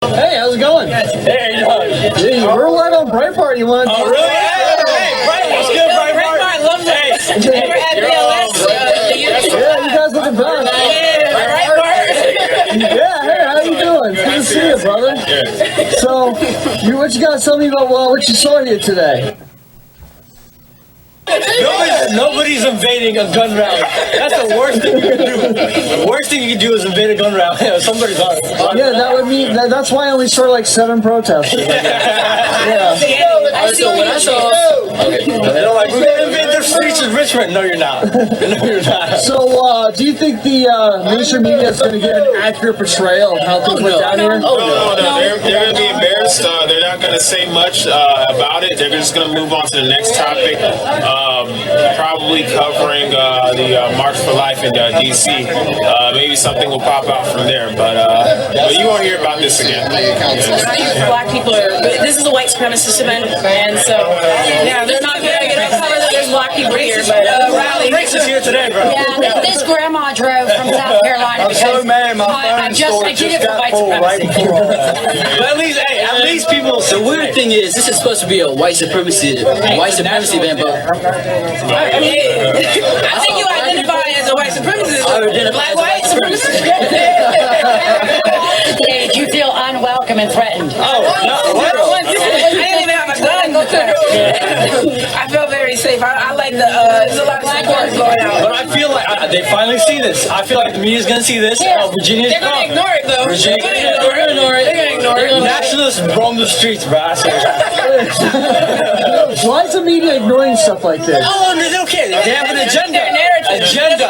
Hey, how's it going? Hey, Hey, we're live on Breitbart. You want to? oh, really? Hey, Breitbart's good, Breitbart. I love that. We're at BLS. Yeah, you guys looking bad. Yeah, hey, how you doing? It's good to see you, brother. So, what you guys tell me about what you saw here today? Nobody's invading a gun rally. That's the worst thing you can do. The worst thing you can do is invade a gun rally. Somebody's on it. Yeah, that would mean that's why I only saw like 7 protesters. Yeah. So when I saw, they're like, we're gonna invade the streets of Richmond. No, you're not. No, you're not. So, do you think the mainstream media is going to get an accurate portrayal of how things went down here? No. They're going to be embarrassed. They're not going to say much about it. They're just going to move on to the next topic. Probably covering the March for Life in D.C. Maybe something will pop out from there, but you won't hear about this again. Black people are. This is a white supremacist event, and so yeah, there's not going to get a cover that there's black people here, but rally. Racist here today, bro. Yeah, this grandma drove from South Carolina because I get it for white supremacy. But at least people. The weird thing is, this is supposed to be a white supremacy event, but I think you identify as a white supremacist. Black white supremacist. Did you feel unwelcome and threatened? Oh, no. I didn't even have a gun. I felt very safe. I like there's a lot of support going out. But I feel like they finally see this. I feel like the media's gonna see this. Virginia's They're going to ignore it, though. They're gonna ignore it. Nationalists roam the streets, bro. Why is the media ignoring stuff like this? Oh, they don't care. They have an agenda. Their narrative. Agenda.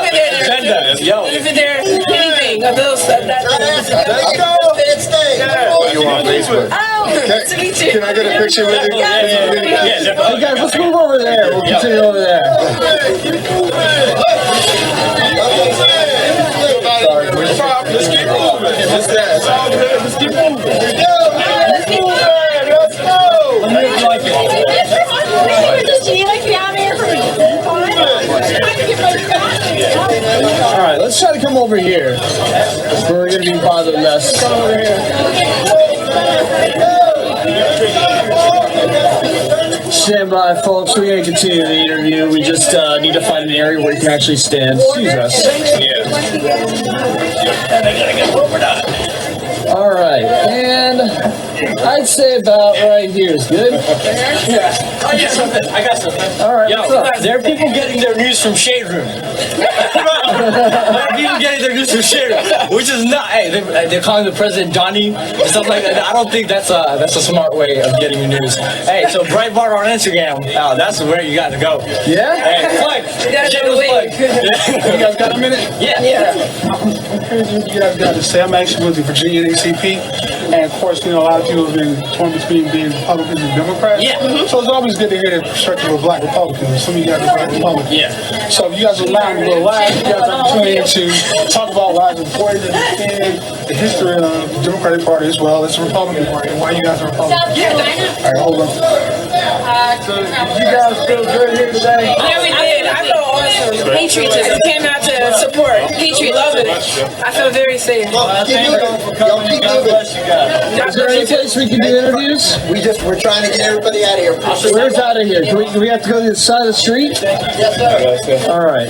Yo. If they're anything of those stuff, You on Facebook? Oh, to meet you. Can I get a picture with you? Hey guys, let's move over there. We'll continue over there. Let's keep moving. It's all good. Let's keep moving. Let's go. All right, let's try to come over here. We're going to be bothered less. Stand by, folks. We're going to continue the interview. We just need to find an area where you can actually stand. Excuse us. All right, and I'd say about right here is good. I got something. All right, Yo, what's up? there are people getting their news from Shade Room. There are people getting their news from Shade Room, which is not. Hey, they're calling the president Donnie and stuff like that. I don't think that's a smart way of getting your news. Hey, so Breitbart on Instagram. That's where you got to go. Yeah? Hey, flag. You guys got a minute? Yeah. Here's what you guys got to say. I'm actually with the Virginia ACP, and of course, a lot of people have been torn between being Republicans and Democrats. Yeah. So it's always good to hear the perspective of Black Republicans. Some of you guys are Black Republicans. Yeah. So if you guys are allowed to go live, you guys are opportunity to talk about why it's important to understand the history of the Democratic Party as well as the Republican Party and why you guys are Republicans. Yeah. All right, hold on. So you guys feel good here today? Yeah, we did. I felt awesome. Patriotism came out to support. Patriot love it. I feel very safe. Is there any place we can do interviews? We're trying to get everybody out of here. Where's out of here? Do we have to go to the side of the street? Yes, sir. All right.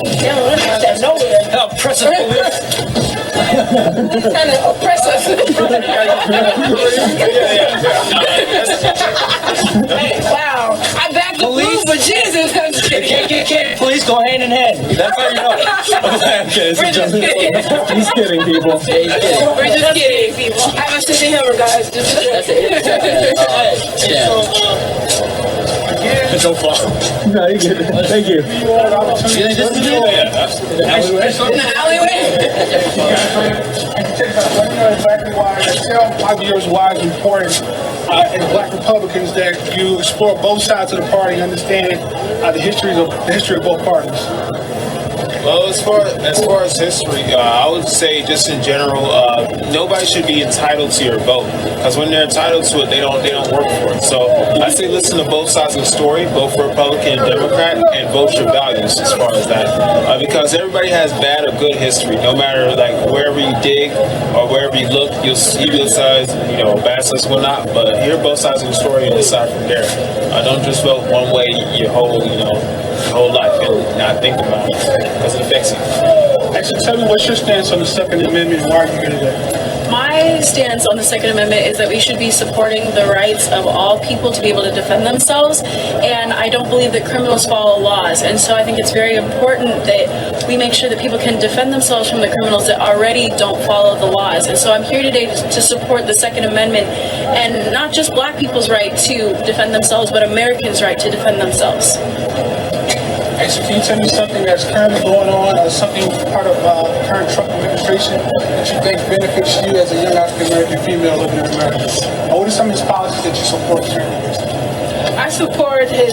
Oppressive police. Kind of oppress us. Wow. I backed the police for Jesus. I'm just kidding. Can't. Police go hand in hand. That's how you know. Okay, We're just kidding. He's kidding, people. We're just kidding, people. Have a sense of humor, guys. It's so far. No, you're good. Thank you. You think this is good? In the alleyway. Exactly why tell 5 years why it's important as Black Republicans that you explore both sides of the party and understand the history of both parties. Well, as far as history, I would say just in general, nobody should be entitled to your vote because when they're entitled to it, they don't work for it. So I say listen to both sides of the story, both Republican and Democrat, and vote your values as far as that, because everybody has bad or good history. No matter like wherever you dig or wherever you look, you'll see both sides, bad sides, whatnot. But hear both sides of the story and decide from there. Don't just vote one way your whole life and not think about it because it affects you. Actually, tell me what's your stance on the Second Amendment and why are you here today? My stance on the Second Amendment is that we should be supporting the rights of all people to be able to defend themselves, and I don't believe that criminals follow laws, and so I think it's very important that we make sure that people can defend themselves from the criminals that already don't follow the laws. And so I'm here today to support the Second Amendment, and not just black people's right to defend themselves, but Americans' right to defend themselves. Actually, can you tell me something that's currently going on, or something part of the current Trump administration that you think benefits you as a young African-American female living in America? Or what are some of his policies that you support currently? I support his,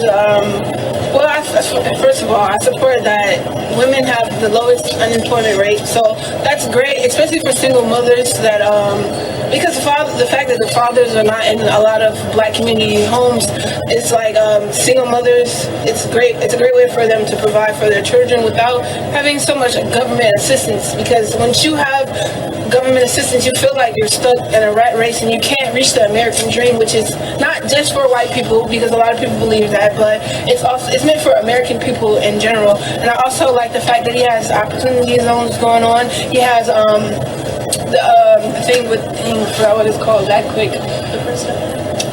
first of all, I support that women have the lowest unemployment rate. So that's great, especially for single mothers that, because the fact that the fathers are not in a lot of black community homes, it's like single mothers, it's a great way for them to provide for their children without having so much government assistance. Because once you have government assistance, you feel like you're stuck in a rat race and you can't reach the American dream, which is not just for white people, because a lot of people believe that, but it's meant for American people in general. And I also like the fact that he has opportunity zones going on. He has the thing with, I forgot what it's called that quick. The first step?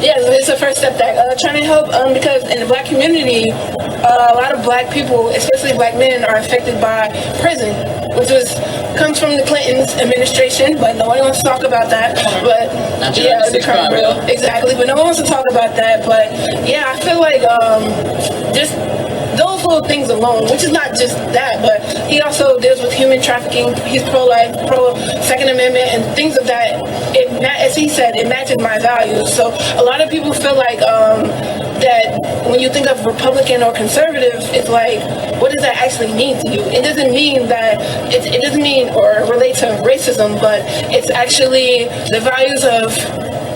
Yeah, it's the first step that trying to help because in the black community, a lot of black people, especially black men, are affected by prison, which comes from the Clinton's administration, but no one wants to talk about that. But yeah, the crime bill, exactly. But no one wants to talk about that. But yeah, I feel like just those little things alone, which is not just that, but he also deals with human trafficking. He's pro-life, pro-Second Amendment, and things of that. As he said, it matches my values. So a lot of people feel like that when you think of Republican or conservative, it's like, what does that actually mean to you? It doesn't mean that, it doesn't mean or relate to racism, but it's actually the values of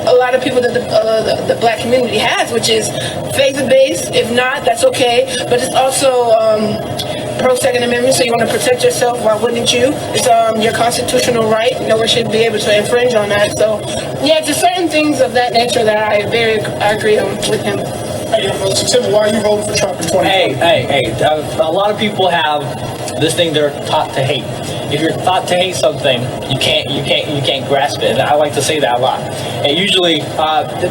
a lot of people that the black community has, which is faith-based. If not, that's okay. But it's also pro-Second Amendment, so you want to protect yourself. Why wouldn't you? It's your constitutional right. No one should be able to infringe on that. So, yeah, just certain things of that nature that I agree with him. Hey, so Tim, why are you voting for Trump in 2020? Hey. A lot of people have this thing they're taught to hate. If you're taught to hate something, you can't grasp it. And I like to say that a lot. And usually,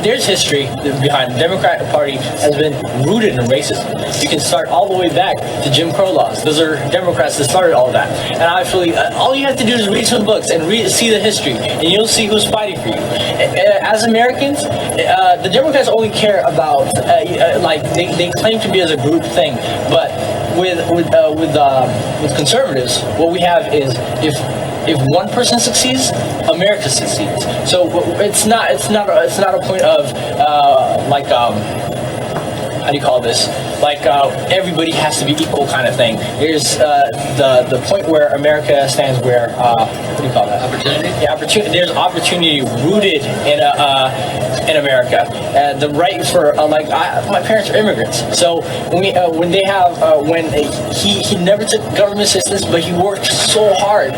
there's history behind the Democratic Party has been rooted in racism. You can start all the way back to Jim Crow laws. Those are Democrats that started all that. And actually, all you have to do is read some books and see the history, and you'll see who's fighting for you. As Americans, the Democrats only care about they claim to be as a group thing, but with conservatives, what we have is if one person succeeds, America succeeds. So it's not a point of how do you call this? Everybody has to be equal kind of thing. There's the point where America stands where what do you call that? Opportunity. Yeah, opportunity. There's opportunity rooted in America. The right for my parents are immigrants, so when he never took government assistance, but he worked so hard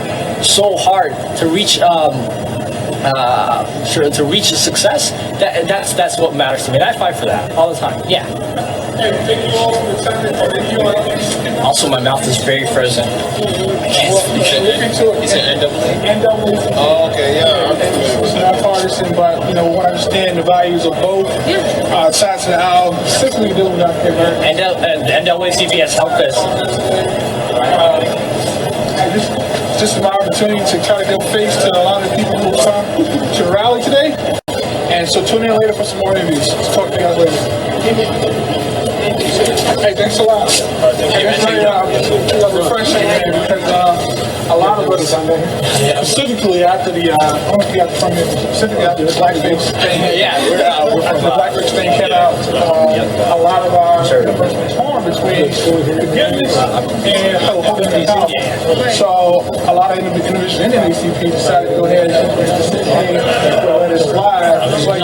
to reach. To reach success, that's what matters to me. And I fight for that all the time. Yeah. Thank you all for the time. Also, my mouth is very frozen. I can't speak. Is it NAA? NAA. Oh, okay, yeah. It's not partisan, but we understand the values of both sides of the aisle, specifically dealing with African-Americans. NAACP helped us. This is my opportunity to try to give face to a lot of people who come to the rally today. And so tune in later for some more interviews. Talk to you guys later. Hey, thanks a lot. Hey, that's very refreshing, man, because a lot of us, specifically after the, specifically after the blackface thing, after the blackface thing came out, a lot of our efforts were torn between forgiveness and holding the accountable. So a lot of individuals in the ACP decided to go ahead and say, hey, we'll let it slide. It's like,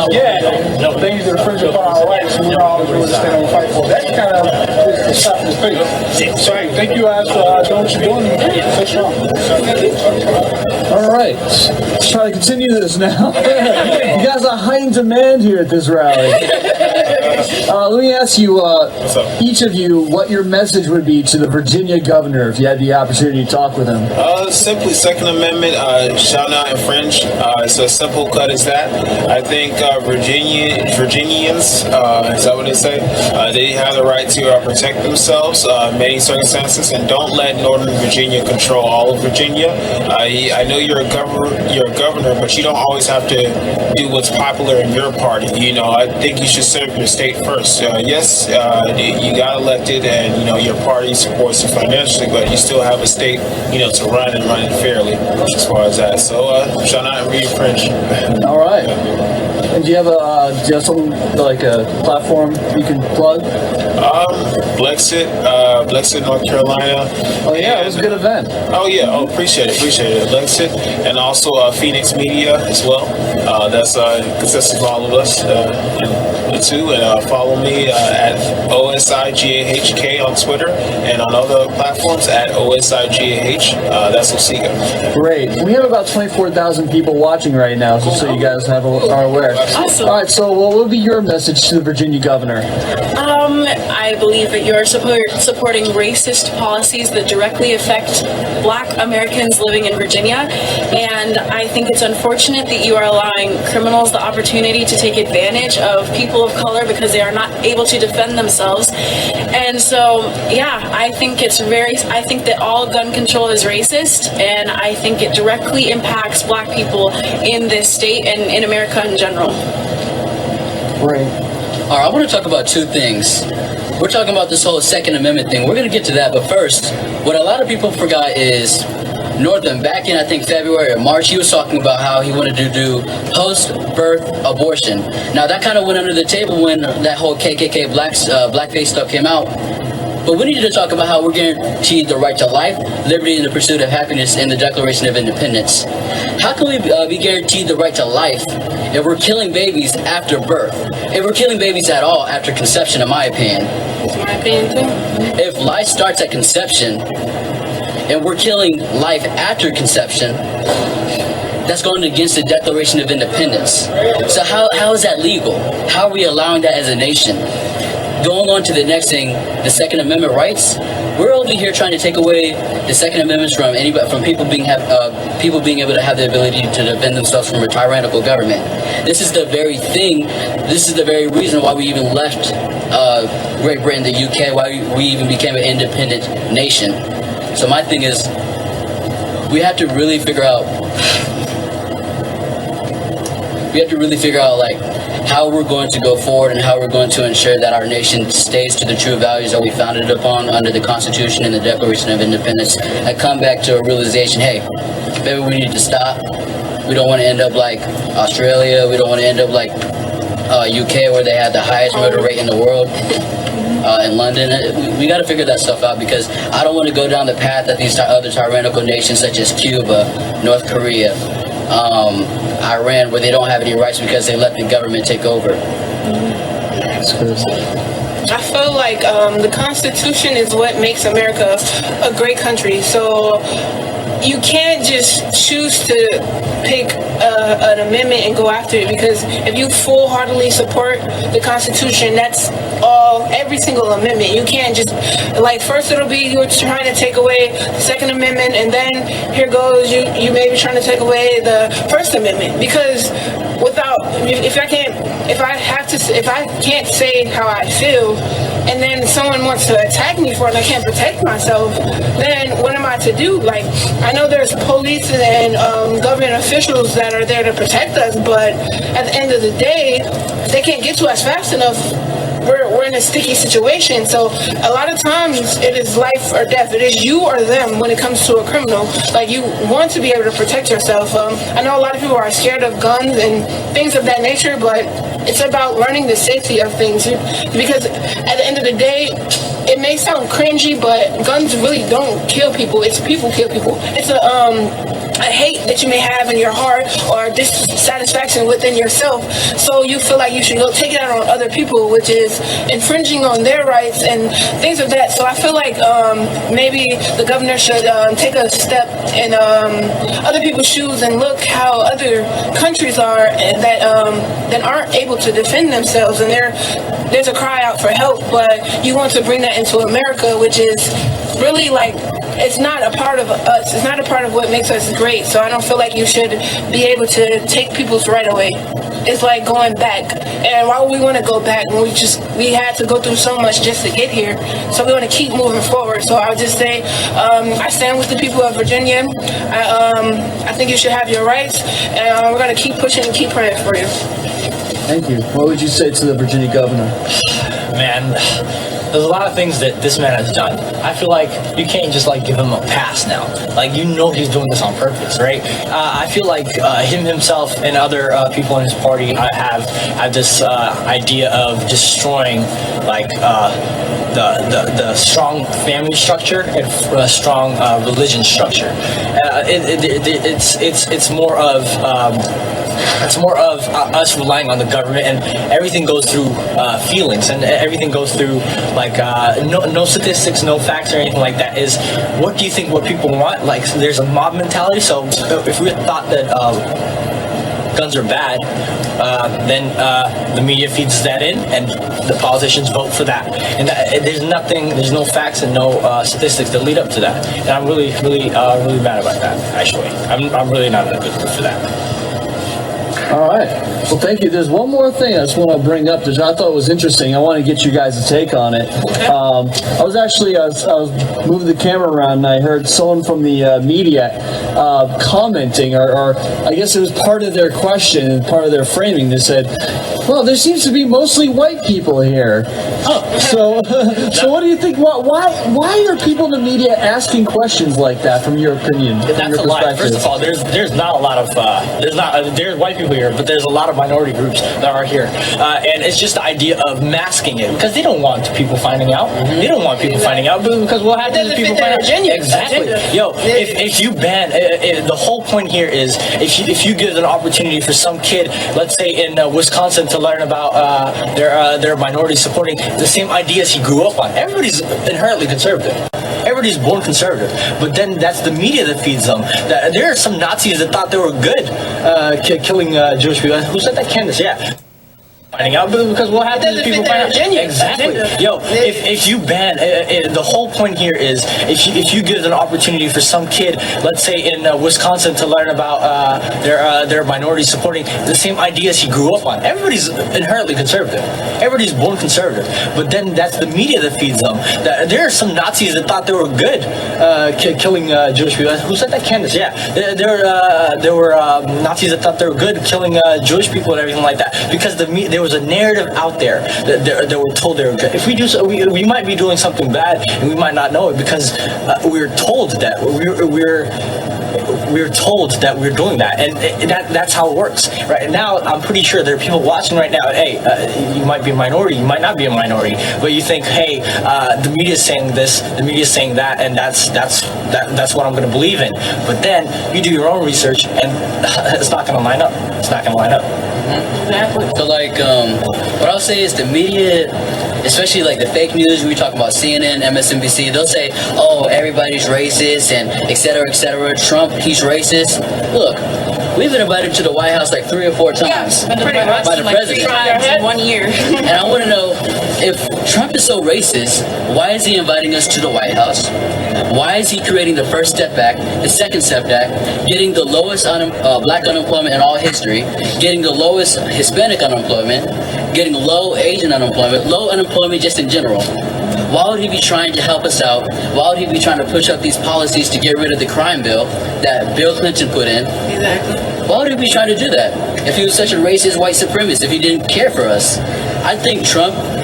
things that infringe upon our rights, we're all going to stand and fight for. That kind of is the slap in the face. So hey, thank you guys for doing what you're doing. Stay strong. All right, let's try to continue this now. You guys are high in demand here at this rally. Let me ask you, each of you, what your message would be to the Virginia governor if you had the opportunity to talk with him. Simply, Second Amendment shall not infringe. It's as simple cut as that. I think Virginians, is that what they say? They have the right to protect themselves in many circumstances, and don't let Northern Virginia control all of Virginia. I know you're a governor, but you don't always have to do what's popular in your party. You know, I think you should serve your state first. Yes, you got elected, and your party supports you financially, but you still have a state, to run and run it fairly as far as that. So, shall not infringe. All right. And do you have something like a platform you can plug? Blexit, North Carolina. Oh yeah, it was a good event. Oh yeah, appreciate it. Blexit, and also Phoenix Media as well. That's consists of all of us too. And follow me at OSIGAHK on Twitter and on other platforms at OSIGAH. That's Osiga. Great. We have about 24,000 people watching right now, so you guys are aware. Awesome. All right. So, what would be your message to the Virginia governor? I believe that you're supporting racist policies that directly affect Black Americans living in Virginia, and I think it's unfortunate that you are allowing criminals the opportunity to take advantage of people of color because they are not able to defend themselves. And so, I think I think that all gun control is racist, and I think it directly impacts Black people in this state and in America in general. Great. All right, I want to talk about two things. We're talking about this whole Second Amendment thing. We're going to get to that, but first, what a lot of people forgot is Northam, back in, I think, February or March, he was talking about how he wanted to do post-birth abortion. Now, that kind of went under the table when that whole KKK blackface stuff came out. But we needed to talk about how we're guaranteed the right to life, liberty, and the pursuit of happiness in the Declaration of Independence. How can we be guaranteed the right to life if we're killing babies after birth? If we're killing babies at all after conception, in my opinion. My opinion too. If life starts at conception, and we're killing life after conception, that's going against the Declaration of Independence. So how is that legal? How are we allowing that as a nation? Going on to the next thing, the Second Amendment rights. We're over here trying to take away the Second Amendments from anybody, from people being able to have the ability to defend themselves from a tyrannical government. This is the very thing. This is the very reason why we even left Great Britain, the UK, why we even became an independent nation. So my thing is, we have to really figure out. Like how we're going to go forward and how we're going to ensure that our nation stays to the true values that we founded upon under the Constitution and the Declaration of Independence. I come back to a realization, hey, maybe we need to stop. We don't want to end up like Australia. We don't want to end up like UK, where they had the highest murder rate in the world. In London, we got to figure that stuff out, because I don't want to go down the path that these other tyrannical nations such as Cuba, North Korea, Iran, where they don't have any rights because they let the government take over. I feel like the Constitution is what makes America a great country. So you can't just choose to pick an amendment and go after it, because if you full-heartedly support the Constitution, that's every single amendment. You can't just, like, first it'll be you're trying to take away the Second Amendment, and then here goes you may be trying to take away the First Amendment, because if I can't say how I feel, and then someone wants to attack me for it and I can't protect myself, then what am I to do? Like, I know there's police and government officials that are there to protect us, but at the end of the day, if they can't get to us fast enough, we're in a sticky situation. So a lot of times it is life or death. It is you or them when it comes to a criminal. Like, you want to be able to protect yourself. I know a lot of people are scared of guns and things of that nature, but it's about learning the safety of things. Because at the end of the day, it may sound cringy, but guns really don't kill people. It's people kill people. It's a hate that you may have in your heart or dissatisfaction within yourself. So you feel like you should go take it out on other people, which is infringing on their rights and things of that. So I feel like maybe the governor should take a step in other people's shoes and look how other countries are that aren't able to defend themselves, and there's a cry out for help, but you want to bring that into America, which is really like, it's not a part of us. It's not a part of what makes us great. So I don't feel like you should be able to take people's right away. It's like going back. And why would we want to go back when we had to go through so much just to get here? So we want to keep moving forward. So I would just say, I stand with the people of Virginia. I think you should have your rights, and we're going to keep pushing and keep praying for you. Thank you. What would you say to the Virginia governor? Man, there's a lot of things that this man has done. I feel like you can't just like give him a pass now. Like, you know he's doing this on purpose, right? I feel like him himself and other people in his party have this idea of destroying like the strong family structure and strong religion structure. It's more of us relying on the government, and everything goes through feelings, and everything goes through like no statistics, no facts or anything like that. Is what do you think what people want? Like, there's a mob mentality. So if we thought that guns are bad, then the media feeds that in, and the politicians vote for that. And there's no facts and no statistics that lead up to that. And I'm really mad about that. Actually, I'm really not in a good mood for that. All right. Well, thank you. There's one more thing I just want to bring up that I thought was interesting. I want to get you guys' take on it. I was moving the camera around, and I heard someone from the media commenting, or I guess it was part of their question and part of their framing. They said, "Well, there seems to be mostly white people here." So what do you think? Why are people in the media asking questions like that? From your opinion, that's a lie. First of all, there's not a lot of there's white people here, but there's a lot of minority groups that are here, and it's just the idea of masking it because they don't want people finding out. Mm-hmm. They don't want people finding out because what happens if people find out? Exactly. Yo, if you ban, the whole point here is if you give an opportunity for some kid, let's say in Wisconsin, to learn about their minority supporting the same ideas he grew up on. Everybody's inherently conservative. Everybody's born conservative, but then that's the media that feeds them. There are some Nazis that thought they were good, killing Jewish people. Who said that? Candace, yeah. Finding out because what happens if people find out? Exactly. Yo, if you ban, the whole point here is if you give an opportunity for some kid, let's say in Wisconsin, to learn about their minority supporting the same ideas he grew up on. Everybody's inherently conservative. Everybody's born conservative, but then that's the media that feeds them. There are some Nazis that thought they were good, killing Jewish people. Who said that? Candace, yeah. There were Nazis that thought they were good, killing Jewish people and everything like that because there was a narrative out there that were told they were good. If we do so, we might be doing something bad, and we might not know it because we're told that we're told that we're doing that, and that's how it works. Right now, I'm pretty sure there are people watching right now. Hey, you might be a minority, you might not be a minority, but you think, hey, the media's saying this, the media's saying that, and that's what I'm going to believe in. But then you do your own research, and it's not going to line up. It's not going to line up. Exactly. So like, what I'll say is the media, especially like the fake news, we talk about CNN, MSNBC, they'll say, oh, everybody's racist and et cetera, Trump, he's racist. Look, we've been invited to the White House like 3 or 4 times by the president. In 1 year. And I want to know, if Trump is so racist, why is he inviting us to the White House? Why is he creating the first step back, the second step back, getting the lowest black unemployment in all history, getting the lowest Hispanic unemployment, getting low Asian unemployment, low unemployment just in general? Why would he be trying to help us out? Why would he be trying to push up these policies to get rid of the crime bill that Bill Clinton put in? Exactly. Why would he be trying to do that if he was such a racist white supremacist, if he didn't care for us? I think Trump I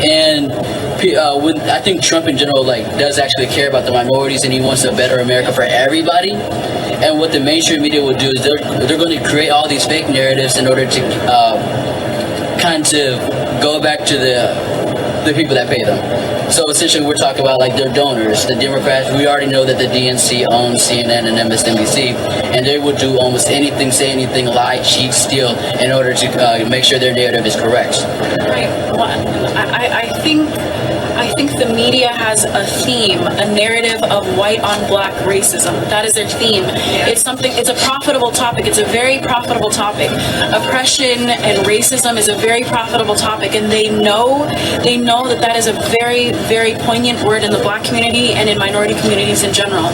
think Trump in general does actually care about the minorities, and he wants a better America for everybody. And what the mainstream media will do is they're going to create all these fake narratives in order to kind of go back to the people that pay them. So essentially, we're talking about their donors, the Democrats. We already know that the DNC owns CNN and MSNBC, and they would do almost anything, say anything, lie, cheat, steal, in order to make sure their narrative is correct. Right. Well, I think the media has a theme, a narrative of white on black racism. That is their theme. It's a profitable topic. It's a very profitable topic. Oppression and racism is a very profitable topic, and they know that is a very, very poignant word in the black community and in minority communities in general.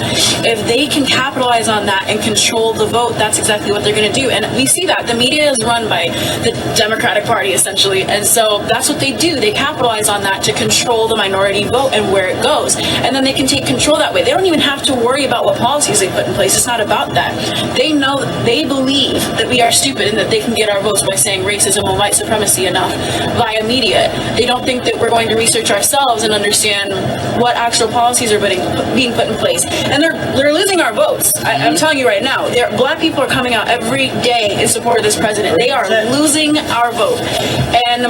If they can capitalize on that and control the vote, that's exactly what they're going to do. And we see that. The media is run by the Democratic Party, essentially. And so that's what they do. They capitalize on that to control the minority vote and where it goes. And then they can take control that way. They don't even have to worry about what policies they put in place. It's not about that. They believe that we are stupid and that they can get our votes by saying racism and white supremacy enough via media. They don't think that we're going to research ourselves and understand what actual policies are being put in place. And they're losing our votes. I'm telling you right now, black people are coming out every day in support of this president. They are losing our vote. And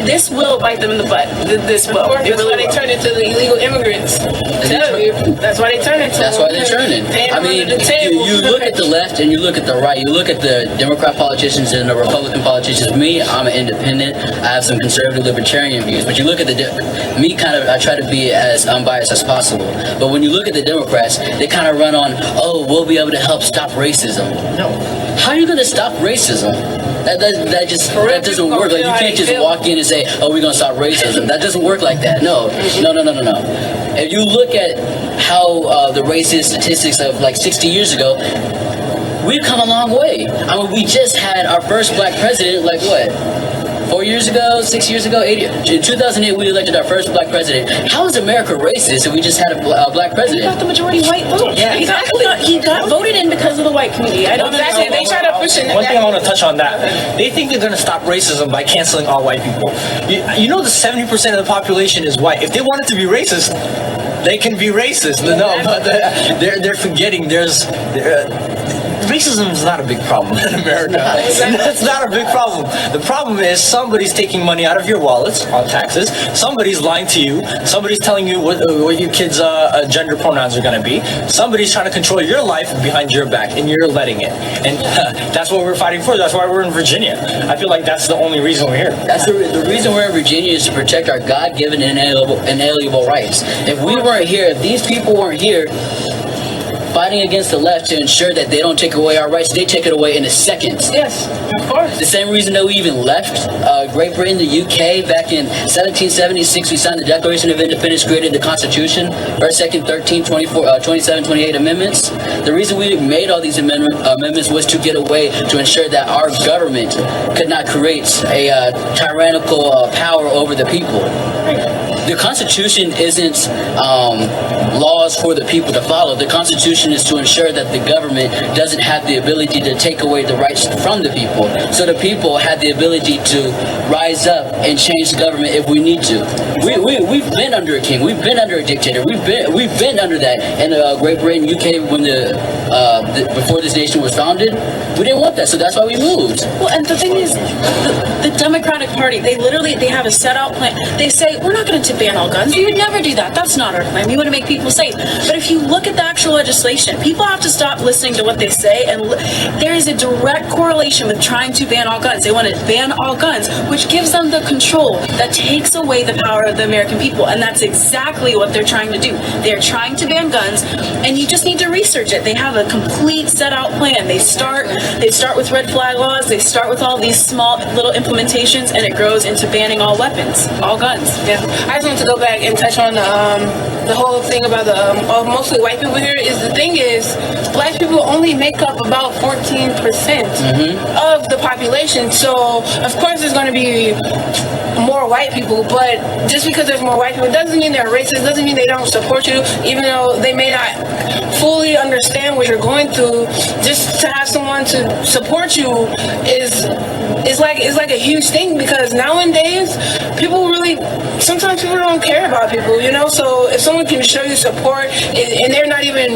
this will bite them in the butt. This will. That's why they turn into the illegal immigrants. That's why they turn into. That's why they're turning. I mean, you look at the left and you look at the right. You look at the Democrat politicians and the Republican politicians. Me, I'm an independent. I have some conservative libertarian views. But you look at I try to be as unbiased as possible. But when you look at the Democrats, they kind of run on, we'll be able to help stop racism. No. How are you going to stop racism? That doesn't work. You can't just walk in and say, we're going to stop racism. That doesn't work like that. No. If you look at how the racist statistics of 60 years ago, we've come a long way. I mean, we just had our first black president, 4 years ago, 6 years ago, 8 years. In 2008, we elected our first black president. How is America racist if we just had a black president? He got the majority white vote. Yeah, exactly. He got voted in because of the white community. I don't understand. They try to push it. One thing I want to touch on that. They think they're going to stop racism by canceling all white people. You know, the 70% of the population is white. If they wanted to be racist, they can be racist. No, but they're forgetting racism is not a big problem in America. That's not a big problem. The problem is somebody's taking money out of your wallets on taxes. Somebody's lying to you. Somebody's telling you what your kids' gender pronouns are going to be. Somebody's trying to control your life behind your back, and you're letting it. And that's what we're fighting for. That's why we're in Virginia. I feel like that's the only reason we're here. That's the reason we're in Virginia is to protect our God-given inalienable rights. If we weren't here, if these people weren't here fighting against the left to ensure that they don't take away our rights, they take it away in a second. Yes, of course. The same reason that we even left Great Britain, the UK, back in 1776, we signed the Declaration of Independence, created the Constitution, 1st, 2nd, 13, 24, 27, 28 amendments. The reason we made all these amendments was to get away to ensure that our government could not create a tyrannical power over the people. The Constitution isn't laws for the people to follow. The Constitution is to ensure that the government doesn't have the ability to take away the rights from the people. So the people have the ability to rise up and change the government if we need to. We've been under a king. We've been under a dictator. We've been under that. In Great Britain, UK, when before this nation was founded, we didn't want that. So that's why we moved. Well, and the thing is, the Democratic Party, they have a set out plan. They say, we're not going to ban all guns. We would never do that. That's not our plan. We want to make people safe. But if you look at the actual legislation, people have to stop listening to what they say, and there is a direct correlation with trying to ban all guns. They want to ban all guns, which gives them the control that takes away the power of the American people, and that's exactly what they're trying to do. They're trying to ban guns, and you just need to research it. They have a complete set out plan. They start with red flag laws. They start with all these small little implementations, and it grows into banning all weapons, all guns. Yeah, I just want to go back and touch on the whole thing about the mostly white people here. The thing is, black people only make up about 14% of the population. So of course there's going to be more more white people, but just because there's more white people doesn't mean they're racist, doesn't mean they don't support you, even though they may not fully understand what you're going through. Just to have someone to support you is like a huge thing, because nowadays sometimes people don't care about people, so if someone can show you support and they're not even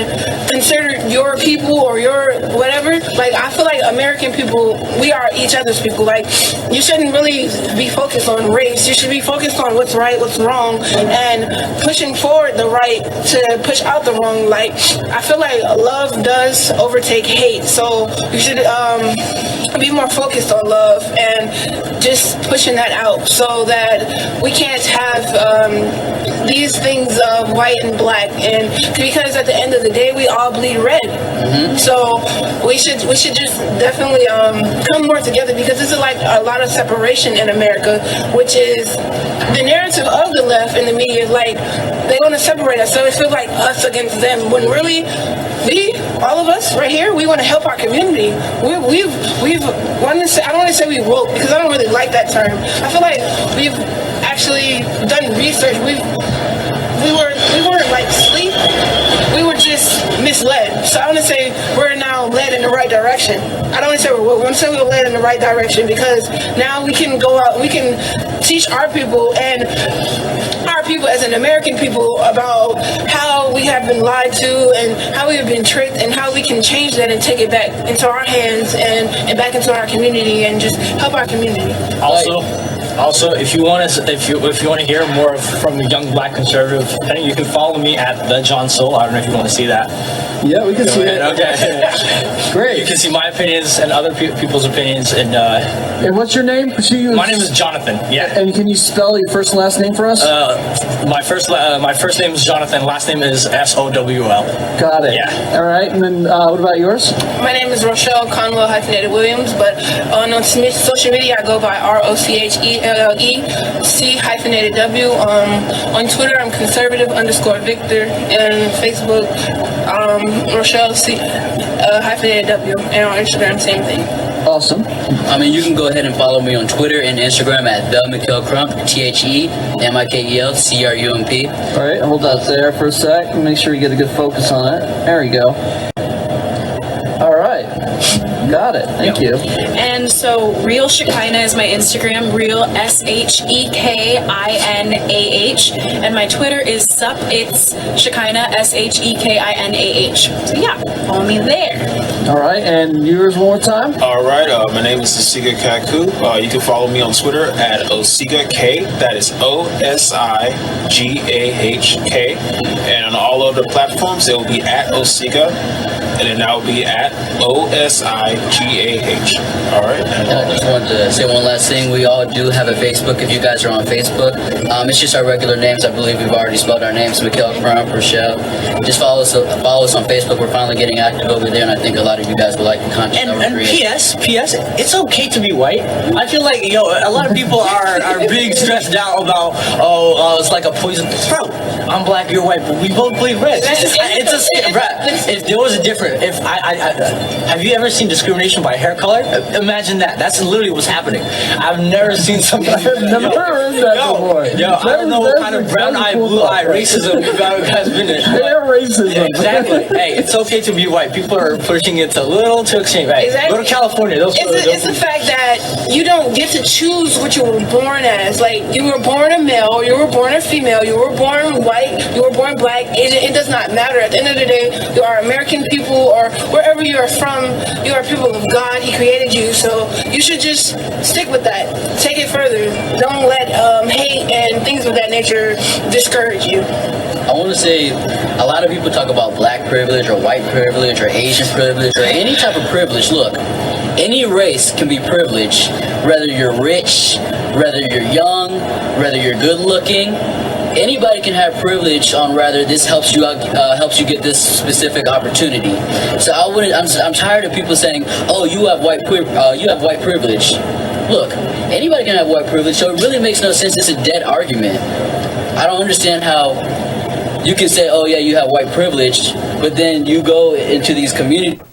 considered your people or your whatever, like I feel like American people, we are each other's people. Like you shouldn't really be focused on race, you should be focused on what's right, what's wrong, and pushing forward the right to push out the wrong. Like I feel like love does overtake hate, so you should be more focused on love and just pushing that out, so that we can't have these things of white and black, and because at the end of the day we all bleed red. So we should just definitely come more together, because this is like a lot of separation in America, which is the narrative of the left and the media. Like they want to separate us, so it feels like us against them, when really all of us right here, we want to help our community. I don't want to say we woke, because I don't really like that term. I feel like we've actually done research. We weren't like asleep. We were just misled. So I want to say we're now led in the right direction. I don't want to say we're woke. I want to say we're led in the right direction, because now we can go out, we can teach our people and our people as an American people about how we have been lied to and how we have been tricked, and how we can change that and take it back into our hands and back into our community and just help our community. Also, if you want to hear more from a young black conservative, you can follow me at the John Soul. I don't know if you want to see that. Yeah, we can see it. Okay. Great. You can see my opinions and other people's opinions. And what's your name? My name is Jonathan. Yeah. And can you spell your first and last name for us? My first name is Jonathan. Last name is SOWL. Got it. Yeah. All right. And then what about yours? My name is Rochelle Conwell Williams, but on social media I go by ROCHELLEC-W. On Twitter I'm conservative_Victor, and Facebook Rochelle C -W, and on Instagram same thing. Awesome. You can go ahead and follow me on Twitter and Instagram at the Mikel Crump, TheMikelCrump. All right, hold that there for a sec and make sure we get a good focus on it. There we go. All right. Got it. Thank you. And so Real Shekinah is my Instagram, Real SHEKINAH, and my Twitter is it's Shekinah SHEKINAH. So yeah, follow me there. All right, and yours one more time. All right, my name is Osiga Kaku. You can follow me on Twitter at Osiga K. That is OSIGAHK, and on all other platforms it will be at Osiga, and then that will be at OSIGAH. All right. I just wanted to say one last thing. We all do have a Facebook. If you guys are on Facebook, it's just our regular names. I believe we've already spelled our names: Mikel Crump, Rochelle. Just follow us on Facebook. We're finally getting active over there, and I think a lot of you guys will like the content that we're creating. P.S. It's okay to be white. I feel like a lot of people are big stressed out about it's like a poison. Bro, I'm black, you're white, but we both bleed red. If there was a difference, have you ever seen discrimination by hair color? Imagine that. That's literally what's happening. I've never seen something. I've never heard that before. I don't know what kind of brown-eye, blue-eye racism you guys been in. Hair racism. Exactly. Hey, it's okay to be white. People are pushing it a little too extreme. Hey, exactly. Go to California. It's the fact that you don't get to choose what you were born as. Like, you were born a male, you were born a female, you were born white, you were born black. It does not matter. At the end of the day, you are American people, or wherever you are from, you are people of God. He created you, so you should just stick with that. Take it further. Don't let hate and things of that nature discourage you. I want to say a lot of people talk about black privilege or white privilege or Asian privilege or any type of privilege. Look, any race can be privileged, whether you're rich, whether you're young, whether you're good looking. Anybody can have privilege on rather this helps you get this specific opportunity. So I'm tired of people saying, "Oh, you have white privilege." Look, anybody can have white privilege, so it really makes no sense. It's a dead argument. I don't understand how you can say, "Oh yeah, you have white privilege," but then you go into these communities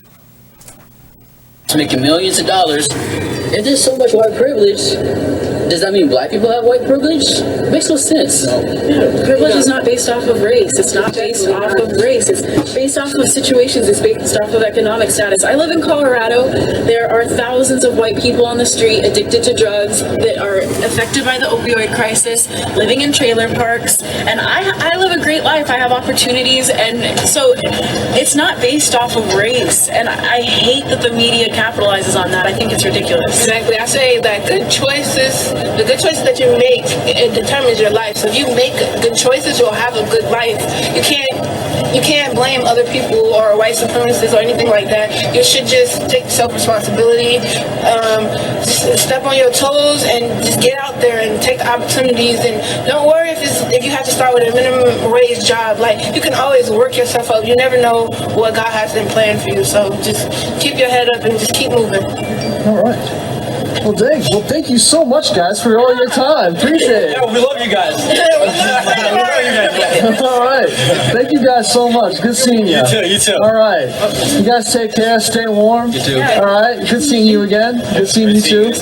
making millions of dollars. If there's so much white privilege, Does that mean black people have white privilege? Makes no sense. Privilege is not based off of race. It's not based off of race. It's based off of situations. It's based off of economic status. I live in Colorado. There are thousands of white people on the street addicted to drugs that are affected by the opioid crisis, living in trailer parks. And I live a great life. I have opportunities. And so it's not based off of race. And I hate that the media capitalizes on that. I think it's ridiculous. Exactly. I say that the good choices that you make, it determines your life. So if you make good choices, you'll have a good life. You can't blame other people or white supremacists or anything like that. You should just take self-responsibility, step on your toes, and just get out there and take the opportunities. And don't worry if you have to start with a minimum wage job. Like, you can always work yourself up. You never know what God has in plan for you. So just keep your head up and just keep moving. All right. Well, thank you so much, guys, for all your time. Appreciate it. Yeah, we love you guys. We love you guys. All right. Thank you guys so much. Good seeing you. You too. All right. You guys take care. Stay warm. You too. All right. Good seeing you again. Good seeing you too.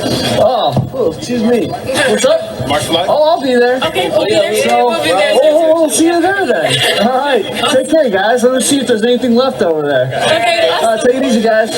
Oh, excuse me. What's up? March for Life? Oh, I'll be there. Okay, we'll be there. So, We'll be there. we'll see you there then. All right. Take care, guys. Let me see if there's anything left over there. Okay, All right. Take it easy, guys.